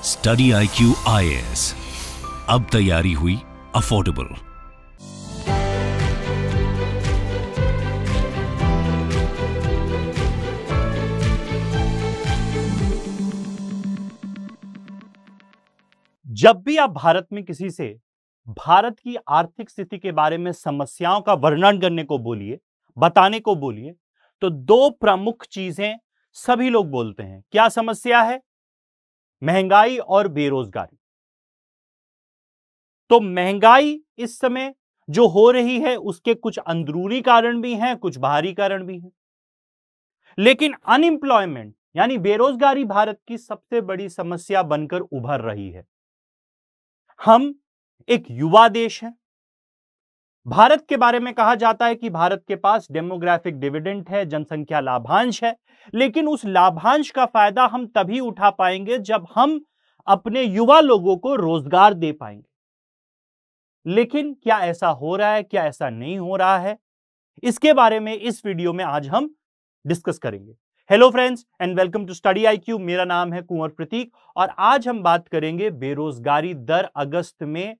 Study IQ IAS, अब तैयारी हुई अफोर्डेबल। जब भी आप भारत में किसी से भारत की आर्थिक स्थिति के बारे में समस्याओं का वर्णन करने को बोलिए, बताने को बोलिए, तो दो प्रमुख चीजें सभी लोग बोलते हैं। क्या समस्या है? महंगाई और बेरोजगारी। तो महंगाई इस समय जो हो रही है उसके कुछ अंदरूनी कारण भी हैं, कुछ बाहरी कारण भी हैं। लेकिन अनएम्प्लॉयमेंट यानी बेरोजगारी भारत की सबसे बड़ी समस्या बनकर उभर रही है। हम एक युवा देश हैं। भारत के बारे में कहा जाता है कि भारत के पास डेमोग्राफिक डिविडेंड है, जनसंख्या लाभांश है, लेकिन उस लाभांश का फायदा हम तभी उठा पाएंगे जब हम अपने युवा लोगों को रोजगार दे पाएंगे। लेकिन क्या ऐसा हो रहा है, क्या ऐसा नहीं हो रहा है, इसके बारे में इस वीडियो में आज हम डिस्कस करेंगे। Hello friends and welcome to study IQ। मेरा नाम है कुंवर प्रतीक और आज हम बात करेंगे बेरोजगारी दर अगस्त में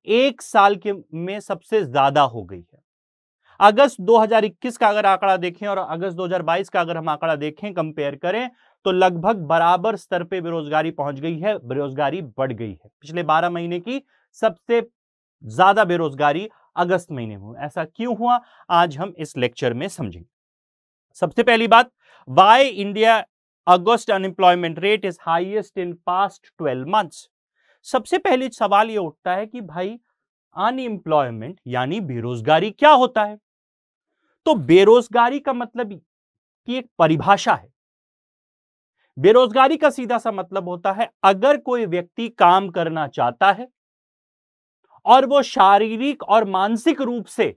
एक साल के में सबसे ज्यादा हो गई है। अगस्त 2021 का अगर आंकड़ा देखें और अगस्त 2022 का अगर हम आंकड़ा देखें, कंपेयर करें, तो लगभग बराबर स्तर पे बेरोजगारी पहुंच गई है, बेरोजगारी बढ़ गई है। पिछले 12 महीने की सबसे ज्यादा बेरोजगारी अगस्त महीने में हुई। ऐसा क्यों हुआ, आज हम इस लेक्चर में समझेंगे। सबसे पहली बात, why India August unemployment rate is highest in past 12 months. सबसे पहले सवाल यह उठता है कि भाई अनएम्प्लॉयमेंट यानी बेरोजगारी क्या होता है? तो बेरोजगारी का मतलब की एक परिभाषा है। बेरोजगारी का सीधा सा मतलब होता है अगर कोई व्यक्ति काम करना चाहता है और वो शारीरिक और मानसिक रूप से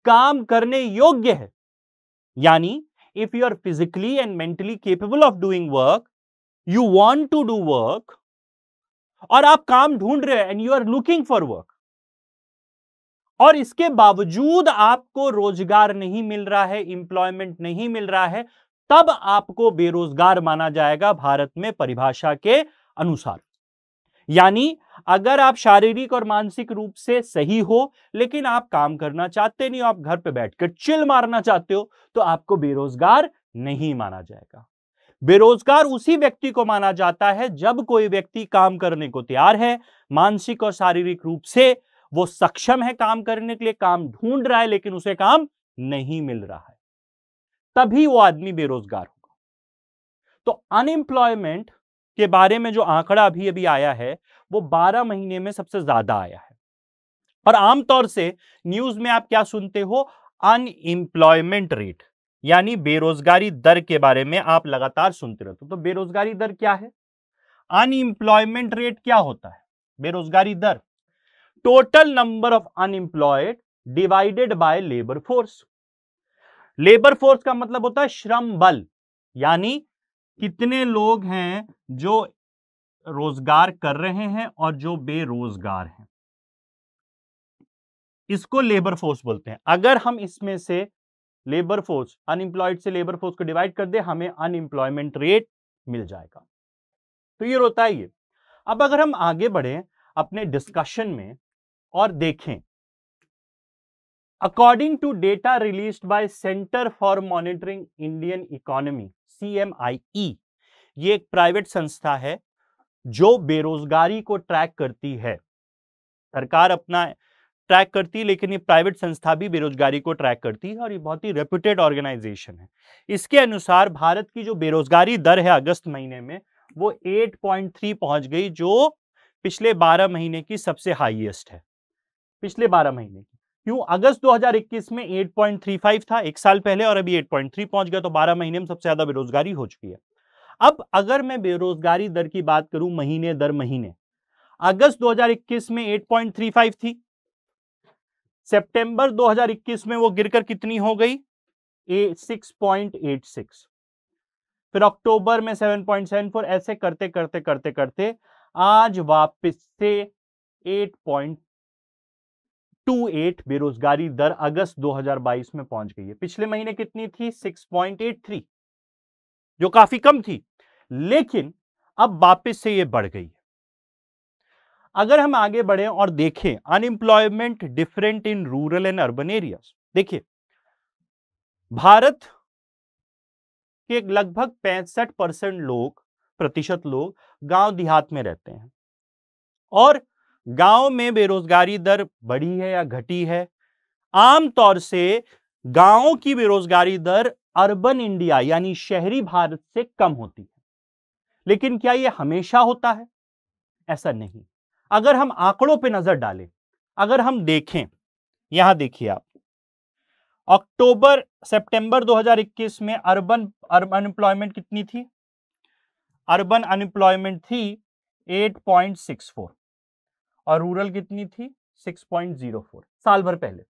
काम करने योग्य है, यानी if you are physically and mentally capable of doing work, you want to do work, और आप काम ढूंढ रहे हैं and you are looking for work, और इसके बावजूद आपको रोजगार नहीं मिल रहा है, एम्प्लॉयमेंट नहीं मिल रहा है, तब आपको बेरोजगार माना जाएगा भारत में परिभाषा के अनुसार। यानी अगर आप शारीरिक और मानसिक रूप से सही हो लेकिन आप काम करना चाहते नहीं हो, आप घर पे बैठकर चिल मारना चाहते हो, तो आपको बेरोजगार नहीं माना जाएगा। बेरोजगार उसी व्यक्ति को माना जाता है जब कोई व्यक्ति काम करने को तैयार है, मानसिक और शारीरिक रूप से वो सक्षम है काम करने के लिए, काम ढूंढ रहा है लेकिन उसे काम नहीं मिल रहा है, तभी वो आदमी बेरोजगार होगा। तो अनएम्प्लॉयमेंट के बारे में जो आंकड़ा अभी आया है वो 12 महीने में सबसे ज्यादा आया है। और आमतौर से न्यूज में आप क्या सुनते हो? अनएम्प्लॉयमेंट रेट यानी बेरोजगारी दर के बारे में आप लगातार सुनते रहते हो। तो बेरोजगारी दर क्या है? अनएम्प्लॉयमेंट रेट क्या होता है? बेरोजगारी दर total number of unemployed divided by labour force. Labour force का मतलब होता है श्रम बल, यानी कितने लोग हैं जो रोजगार कर रहे हैं और जो बेरोजगार हैं, इसको लेबर फोर्स बोलते हैं। अगर हम इसमें से लेबर फोर्स, अनएम्प्लॉयड से लेबर फोर्स को डिवाइड कर दे, हमें अनएम्प्लॉयमेंट रेट मिल जाएगा। तो ये होता है ये। अब अगर हम आगे बढ़े अपने डिस्कशन में और देखें, according to data released by Centre for Monitoring Indian Economy CMIE, ये एक प्राइवेट संस्था है जो बेरोजगारी को ट्रैक करती है। सरकार अपना ट्रैक करती है लेकिन ये प्राइवेट संस्था भी बेरोजगारी को ट्रैक करती है और ये बहुत ही रेप्यूटेड ऑर्गेनाइजेशन है। इसके अनुसार भारत की जो बेरोजगारी दर है अगस्त महीने में वो 8.3 पहुंच गई, जो पिछले 12 महीने की सबसे हाईएस्ट है। पिछले 12 महीने की क्यों? अगस्त 2021 में 8.35 था एक साल पहले, और अभी 8.3 पहुंच गया, तो 12 महीने में सबसे ज्यादा बेरोजगारी हो चुकी है। अब अगर मैं बेरोजगारी दर की बात करूं महीने दर महीने, अगस्त 2021 में 8.35 थी, सितंबर 2021 में वो गिरकर कितनी हो गई? 6.86, फिर अक्टूबर में 7.74, ऐसे करते करते करते करते आज वापस से 8.28 बेरोजगारी दर अगस्त 2022 में पहुंच गई है। पिछले महीने कितनी थी? 6.83, जो काफी कम थी। लेकिन अब वापस से ये बढ़ गई है। अगर हम आगे बढ़े और देखें unemployment different in rural and urban areas, देखिए भारत के लगभग 65% प्रतिशत लोग गांव देहात में रहते हैं और गांव में बेरोजगारी दर बढ़ी है या घटी है। आमतौर से गांवों की बेरोजगारी दर अर्बन इंडिया यानी शहरी भारत से कम होती है, लेकिन क्या यह हमेशा होता है? ऐसा नहीं। अगर हम आंकड़ों पे नजर डालें, अगर हम देखें, यहां देखिए आप, अक्टूबर सितंबर 2021 में अर्बन अनएम्प्लॉयमेंट कितनी थी? अर्बन अनएम्प्लॉयमेंट थी 8.64 और रूरल कितनी थी? 6.04, साल भर पहले।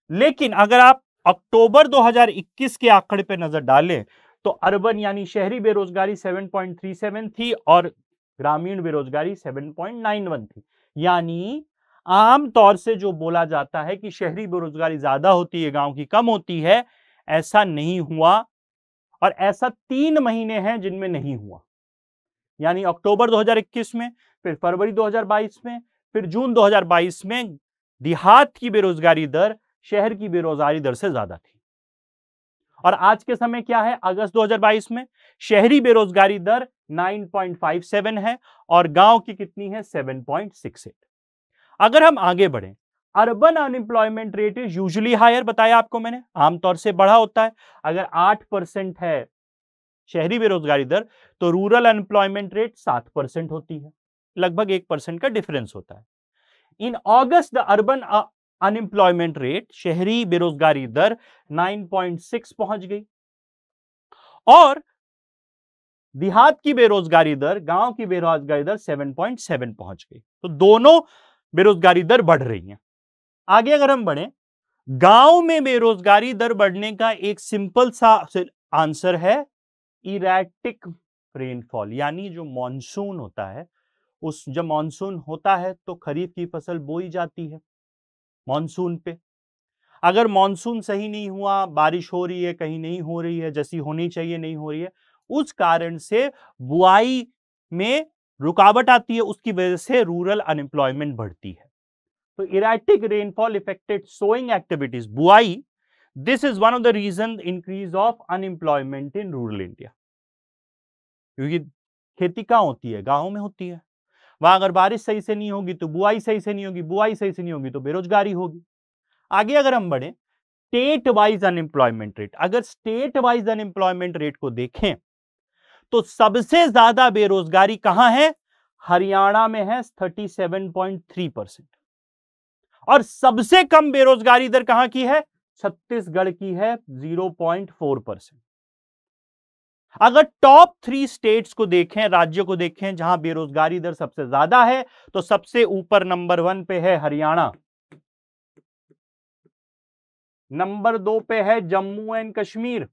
लेकिन अगर आप अक्टूबर 2021 के आंकड़े पे नजर डालें तो अर्बन यानी शहरी बेरोजगारी 7.37 थी और ग्रामीण बेरोजगारी 7.91 थी। यानी आमतौर से जो बोला जाता है कि शहरी बेरोजगारी ज्यादा होती है, गांव की कम होती है, ऐसा नहीं हुआ। और ऐसा 3 महीने हैं जिनमें नहीं हुआ, यानी अक्टूबर 2021 में, फिर फरवरी 2022 में, फिर जून 2022 में देहात की बेरोजगारी दर शहर की बेरोजगारी दर से ज्यादा थी। और आज के समय क्या है? अगस्त 2022 में शहरी बेरोजगारी दर 9.57 है और गांव की कितनी है? 7.68। अगर हम आगे बढ़ें, urban unemployment rate is usually higher, बताया आपको मैंने, आमतौर से बढ़ा होता है। अगर 8% है शहरी बेरोजगारी दर तो रूरल अनएम्प्लॉयमेंट रेट 7% होती है, लगभग 1% का डिफरेंस होता है। इन अगस्त द अर्बन अनएम्प्लॉयमेंट रेट, शहरी बेरोजगारी दर 9.6 पहुंच गई और देहात की बेरोजगारी दर, गांव की बेरोजगारी दर 7.7 पहुंच गई। तो दोनों बेरोजगारी दर बढ़ रही है। आगे अगर हम बढ़े, गांव में बेरोजगारी दर बढ़ने का एक सिंपल सा आंसर है इरेटिक रेनफॉल, यानी जो मॉनसून होता है, जब मॉनसून होता है तो खरीफ की फसल बोई जाती है मॉनसून पे। अगर मॉनसून सही नहीं हुआ, बारिश हो रही है कहीं नहीं हो रही है, जैसी होनी चाहिए नहीं हो रही है, उस कारण से बुआई में रुकावट आती है, उसकी वजह से रूरल अनएम्प्लॉयमेंट बढ़ती है। तो erratic rainfall affected sowing activities, बुआई, this is one of the reason increase of unemployment in rural India. क्योंकि खेती कहां होती है? गांव में होती है। वहां अगर बारिश सही से नहीं होगी तो बुआई सही से नहीं होगी, बुआई सही से नहीं होगी तो बेरोजगारी होगी। आगे अगर हम बढ़े, स्टेट वाइज अनएम्प्लॉयमेंट रेट, अगर स्टेट वाइज अनएम्प्लॉयमेंट रेट को देखें तो सबसे ज्यादा बेरोजगारी कहां है? हरियाणा में है 37.3% और सबसे कम बेरोजगारी दर कहां की है? छत्तीसगढ़ की है 0.4%। अगर टॉप 3 स्टेट्स को देखें, राज्यों को देखें जहां बेरोजगारी दर सबसे ज्यादा है, तो सबसे ऊपर नंबर 1 पे है हरियाणा, नंबर 2 पे है जम्मू एंड कश्मीर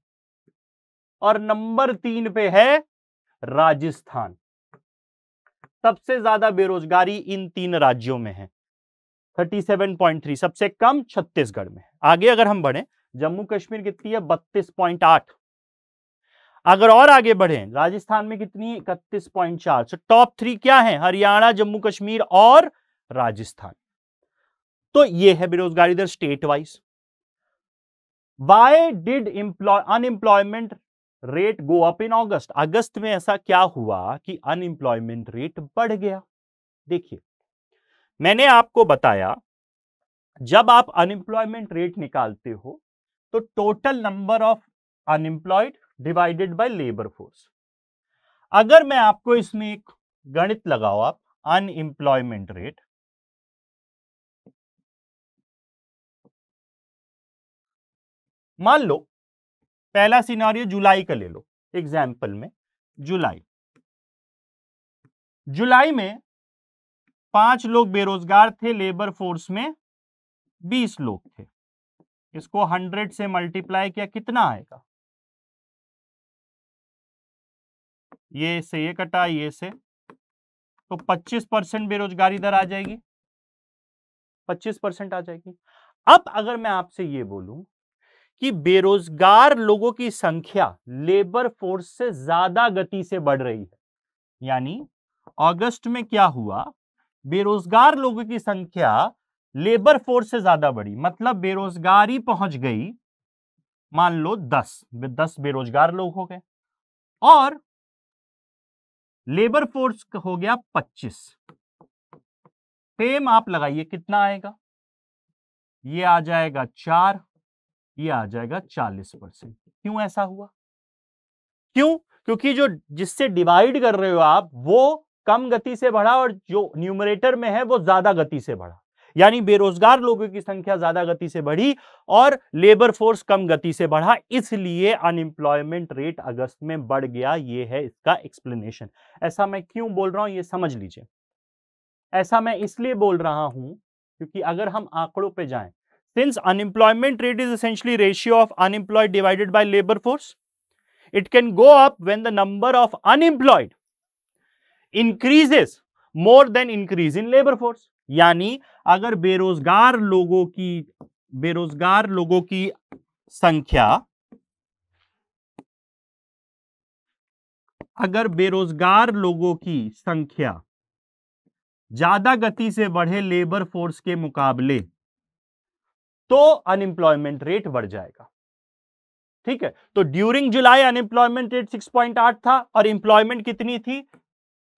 और नंबर 3 पे है राजस्थान। सबसे ज्यादा बेरोजगारी इन 3 राज्यों में है, 37.3, सबसे कम छत्तीसगढ़ में। आगे अगर हम बढ़े, जम्मू कश्मीर कितनी है? 32.8। अगर और आगे बढ़े, राजस्थान में कितनी है? 31.4। तो टॉप 3 क्या है? हरियाणा, जम्मू कश्मीर और राजस्थान। तो ये है बेरोजगारी दर state wise. Why did unemployment rate go up in August? अगस्त में ऐसा क्या हुआ कि अनएम्प्लॉयमेंट रेट बढ़ गया? देखिए, मैंने आपको बताया जब आप अनएम्प्लॉयमेंट रेट निकालते हो तो total number of unemployed divided by labour force. अगर मैं आपको इसमें एक गणित लगाओ, आप अनएम्प्लॉयमेंट रेट, मान लो पहला सिनेरियो जुलाई का ले लो, एग्जाम्पल में जुलाई में 5 लोग बेरोजगार थे, लेबर फोर्स में 20 लोग थे। इसको 100 से मल्टीप्लाई किया, कितना आएगा? ये से ये कटा, ये से, तो 25% बेरोजगारी दर आ जाएगी, 25% आ जाएगी। अब अगर मैं आपसे ये बोलूं कि बेरोजगार लोगों की संख्या लेबर फोर्स से ज्यादा गति से बढ़ रही है, यानी अगस्त में क्या हुआ, बेरोजगार लोगों की संख्या लेबर फोर्स से ज्यादा बढ़ी, मतलब बेरोजगारी पहुंच गई, मान लो 10 बेरोजगार लोग हो गए और लेबर फोर्स हो गया 25। सेम आप लगाइए कितना आएगा, ये आ जाएगा 4, ये आ जाएगा 40%। क्यों ऐसा हुआ? क्यों? क्योंकि जो जिससे डिवाइड कर रहे हो आप वो कम गति से बढ़ा और जो न्यूमरेटर में है वो ज्यादा गति से बढ़ा, यानी बेरोजगार लोगों की संख्या ज्यादा गति से बढ़ी और लेबर फोर्स कम गति से बढ़ा, इसलिए अनएम्प्लॉयमेंट रेट अगस्त में बढ़ गया। ये है इसका एक्सप्लेनेशन। ऐसा मैं क्यों बोल रहा हूं ये समझ लीजिए। ऐसा मैं इसलिए बोल रहा हूं क्योंकि अगर हम आंकड़ों पे जाएं, since unemployment rate is essentially ratio of unemployed divided by labour force, it can go up when the number of unemployed increases more than increase in labor force। यानी अगर बेरोजगार लोगों की संख्या, अगर बेरोजगार लोगों की संख्या ज्यादा गति से बढ़े लेबर फोर्स के मुकाबले तो अनएम्प्लॉयमेंट रेट बढ़ जाएगा। ठीक है, तो ड्यूरिंग जुलाई अनएम्प्लॉयमेंट रेट 6.8 था और एम्प्लॉयमेंट कितनी थी,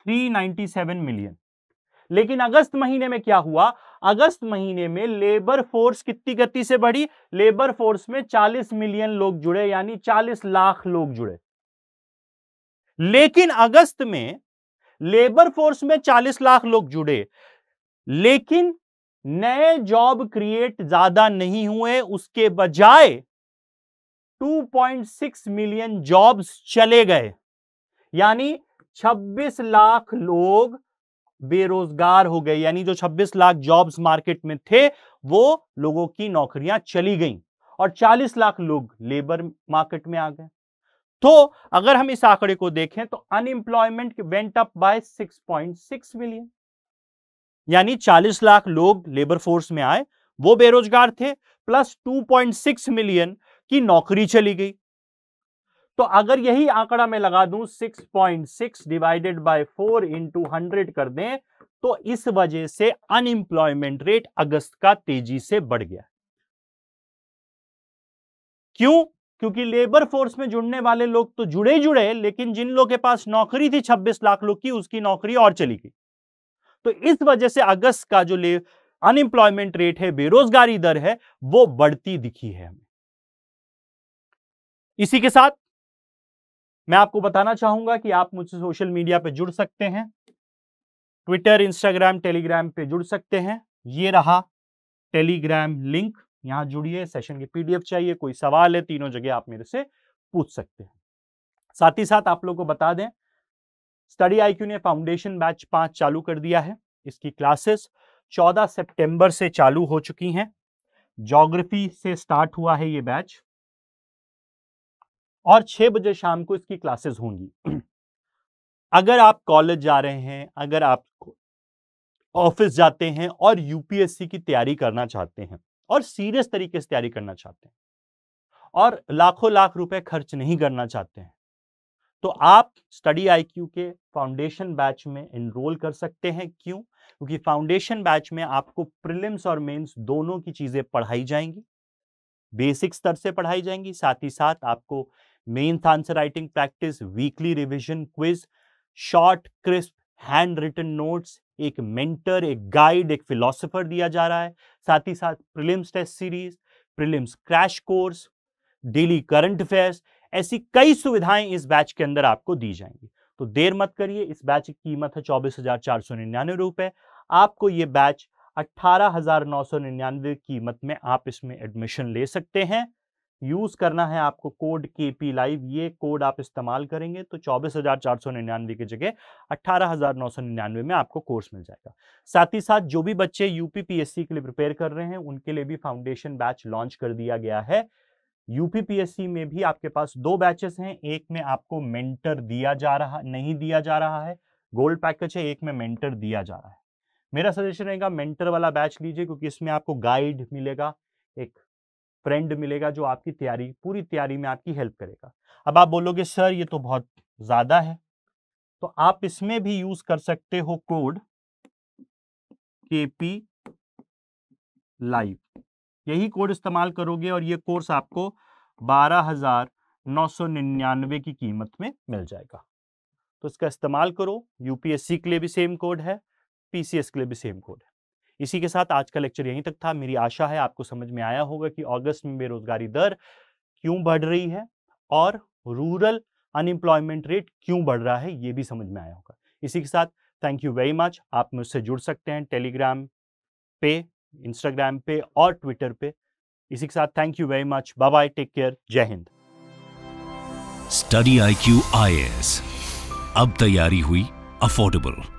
397 मिलियन। लेकिन अगस्त महीने में क्या हुआ, अगस्त महीने में लेबर फोर्स कितनी गति से बढ़ी, लेबर फोर्स में 40 मिलियन लोग जुड़े, यानी 40 लाख लोग जुड़े। लेकिन अगस्त में लेबर फोर्स में 40 लाख लोग जुड़े, लेकिन नए जॉब क्रिएट ज्यादा नहीं हुए, उसके बजाय 2.6 मिलियन जॉब्स चले गए, यानी 26 लाख लोग बेरोजगार हो गए। यानी जो 26 लाख जॉब्स मार्केट में थे वो लोगों की नौकरियां चली गईं और 40 लाख लोग लेबर मार्केट में आ गए। तो अगर हम इस आंकड़े को देखें तो unemployment went up by 6.6 million, यानी 40 लाख लोग लेबर फोर्स में आए, वो बेरोजगार थे, प्लस 2.6 मिलियन की नौकरी चली गई। तो अगर यही आंकड़ा मैं लगा दूं 6.6 डिवाइडेड बाय 4 इंटू 100 कर दें, तो इस वजह से अनएम्प्लॉयमेंट रेट अगस्त का तेजी से बढ़ गया। क्यों? क्योंकि लेबर फोर्स में जुड़ने वाले लोग तो जुड़े, लेकिन जिन लोगों के पास नौकरी थी 26 लाख लोग की, उसकी नौकरी और चली गई। तो इस वजह से अगस्त का जो अनएम्प्लॉयमेंट रेट है, बेरोजगारी दर है, वो बढ़ती दिखी है हमें। इसी के साथ मैं आपको बताना चाहूंगा कि आप मुझसे सोशल मीडिया पे जुड़ सकते हैं, ट्विटर, इंस्टाग्राम, टेलीग्राम पे जुड़ सकते हैं। ये रहा टेलीग्राम लिंक, यहां जुड़िए। सेशन की पीडीएफ चाहिए, कोई सवाल है, तीनों जगह आप मेरे से पूछ सकते हैं। साथ ही साथ आप लोगों को बता दें, स्टडी आईक्यू ने फाउंडेशन बैच 5 चालू कर दिया है। इसकी क्लासेस 14 सितंबर से चालू हो चुकी हैं। ज्योग्राफी से स्टार्ट हुआ है ये बैच और 6 बजे शाम को इसकी क्लासेस होंगी। अगर आप कॉलेज जा रहे हैं, अगर आप ऑफिस जाते हैं और यूपीएससी की तैयारी करना चाहते हैं और सीरियस तरीके से तैयारी करना चाहते हैं और लाखों लाख रुपए खर्च नहीं करना चाहते हैं, तो आप स्टडी आईक्यू के फाउंडेशन बैच में एनरोल कर सकते हैं। क्यों? क्योंकि फाउंडेशन बैच में आपको प्रीलिम्स और मेंस दोनों की चीजें पढ़ाई जाएंगी, बेसिक स्तर से पढ़ाई जाएंगी। साथ ही साथ आपको mains answer writing practice, weekly revision, quiz, short crisp hand written notes, एक मेंटर, एक गाइड, एक फिलोसोफर दिया जा रहा है। साथ ही साथ prelims test series, prelims crash course, daily current affairs, ऐसी कई सुविधाएं इस बैच के अंदर आपको दी जाएंगी। तो देर मत करिए, इस बैच की कीमत है 24,499 रुपए। आपको ये बैच 18,999 कीमत में आप इसमें एडमिशन ले सकते हैं। यूज करना है आपको कोड KP लाइव, ये कोड आप इस्तेमाल करेंगे तो 24,499 की जगह 18,999 में आपको कोर्स मिल जाएगा। साथ ही साथ जो भी बच्चे यूपीपीएससी के लिए प्रिपेयर कर रहे हैं उनके लिए भी फाउंडेशन बैच लॉन्च कर दिया गया है। यूपीपीएससी में भी आपके पास 2 बैचेस हैं, एक में आपको मेंटर नहीं दिया जा रहा है, गोल्ड पैकेज है, एक में मेंटर दिया जा रहा है। मेरा सजेशन रहेगा मेंटर वाला बैच लीजिए, क्योंकि इसमें आपको गाइड मिलेगा, एक फ्रेंड मिलेगा जो आपकी पूरी तैयारी में आपकी हेल्प करेगा। अब आप बोलोगे सर ये तो बहुत ज्यादा है, तो आप इसमें भी यूज कर सकते हो कोड KP लाइव। यही कोड इस्तेमाल करोगे और ये कोर्स आपको 12,999 की कीमत में मिल जाएगा। तो इसका इस्तेमाल करो। यूपीएससी के लिए भी सेम कोड है, पीसीएस के लिए भी सेम कोड है। इसी के साथ आज का लेक्चर यहीं तक था। मेरी आशा है आपको समझ में आया होगा कि अगस्त में बेरोजगारी दर क्यों बढ़ रही है और रूरल अनएम्प्लॉयमेंट रेट क्यों बढ़ रहा है, ये भी समझ में आया होगा। इसी के साथ थैंक यू वेरी मच। आप मुझसे जुड़ सकते हैं टेलीग्राम पे, इंस्टाग्राम पे और ट्विटर पे। इसी के साथ thank you very much. Bye bye, take care, जय हिंद। स्टडी IQ IAS, अब तैयारी हुई अफोर्डेबल।